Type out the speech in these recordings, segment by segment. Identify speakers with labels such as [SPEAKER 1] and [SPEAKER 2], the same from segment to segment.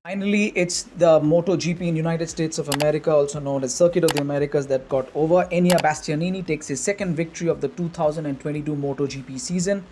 [SPEAKER 1] Finally, it's the MotoGP in United States of America, also known as Circuit of the Americas, that got over. Enia Bastianini takes his second victory of the 2022 MotoGP season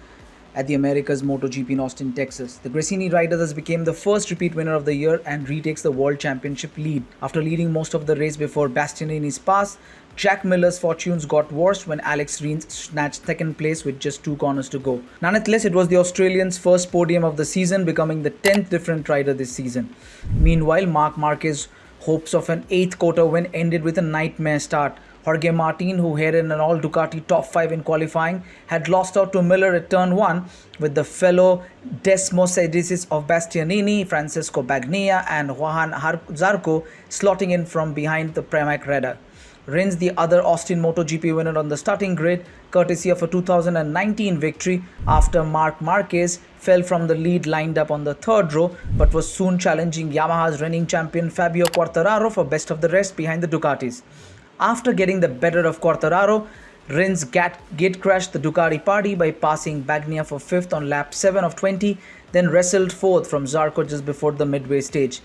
[SPEAKER 1] at the Americas MotoGP in Austin, Texas. The Gresini rider thus became the first repeat winner of the year and retakes the World Championship lead. After leading most of the race before Bastianini's pass, Jack Miller's fortunes got worse when Alex Rins snatched second place with just 2 corners to go. Nonetheless, it was the Australian's first podium of the season, becoming the 10th different rider this season. Meanwhile, Marquez hopes of an 8th COTA win ended with a nightmare start. Jorge Martin, who had an all Ducati top 5 in qualifying, had lost out to Miller at turn 1 with the fellow Desmosedices of Bastianini, Francesco Bagnaia and Johan Zarco slotting in from behind the Pramac radar. Rins, the other Austin MotoGP winner on the starting grid, courtesy of a 2019 victory after Marquez fell from the lead lined up on the third row, but was soon challenging Yamaha's reigning champion Fabio Quartararo for best of the rest behind the Ducatis. After getting the better of Quartararo, Rins gate crashed the Ducati party by passing Bagnaia for 5th on lap 7 of 20, then wrestled 4th from Zarco just before the midway stage.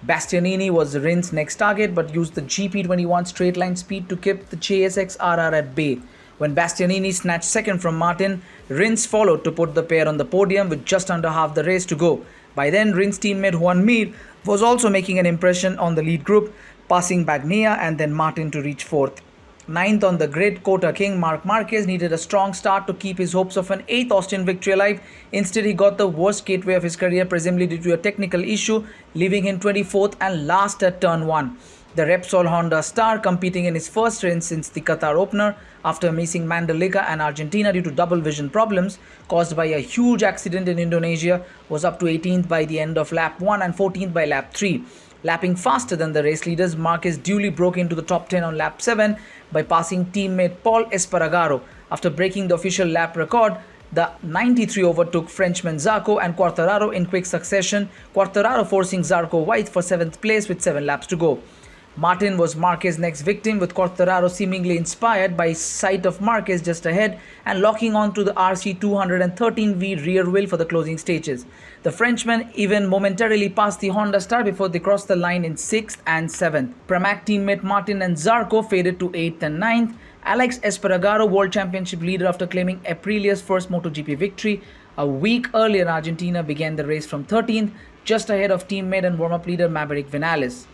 [SPEAKER 1] Bastianini was Rins' next target but used the GP21 straight line speed to keep the JSX RR at bay. When Bastianini snatched second from Martin, Rins followed to put the pair on the podium with just under half the race to go. By then, Rins' teammate Juan Mir was also making an impression on the lead group, passing Bagnaia and then Martin to reach 4th. 9th on the grid, COTA King Marquez needed a strong start to keep his hopes of an 8th Austin victory alive. Instead, he got the worst gateway of his career, presumably due to a technical issue, leaving him 24th and last at turn 1. The Repsol Honda star, competing in his first race since the Qatar opener after missing Mandalika and Argentina due to double vision problems caused by a huge accident in Indonesia, was up to 18th by the end of lap 1 and 14th by lap 3. Lapping faster than the race leaders, Marquez duly broke into the top 10 on lap 7 by passing teammate Paul Esparagaro. After breaking the official lap record, the 93 overtook Frenchman Zarco and Quartararo in quick succession, Quartararo forcing Zarco wide for 7th place with 7 laps to go. Martin was Marquez's next victim, with Quartararo seemingly inspired by sight of Marquez just ahead and locking on to the RC213V rear wheel for the closing stages. The Frenchman even momentarily passed the Honda star before they crossed the line in 6th and 7th. Pramac teammate Martin and Zarco faded to 8th and 9th. Alex Esparagaro, World Championship leader after claiming Aprilia's first MotoGP victory a week earlier in Argentina, began the race from 13th, just ahead of teammate and warm-up leader Maverick Vinales.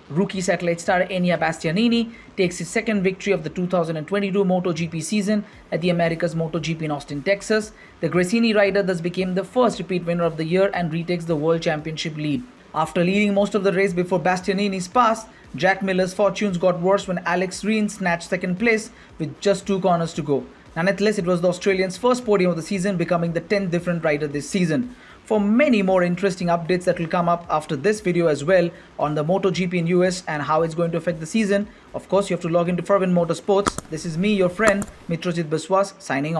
[SPEAKER 1] Rookie satellite star Enia Bastianini takes his second victory of the 2022 MotoGP season at the Americas MotoGP in Austin, Texas. The Gresini rider thus became the first repeat winner of the year and retakes the World Championship lead. After leading most of the race before Bastianini's pass, Jack Miller's fortunes got worse when Alex Rins snatched second place with just 2 corners to go. Nonetheless, it was the Australian's first podium of the season, becoming the 10th different rider this season. For many more interesting updates that will come up after this video as well on the MotoGP in US and how it's going to affect the season, of course you have to log into Fervent Motorsports. This is me, your friend Mitrojit Biswas, signing off.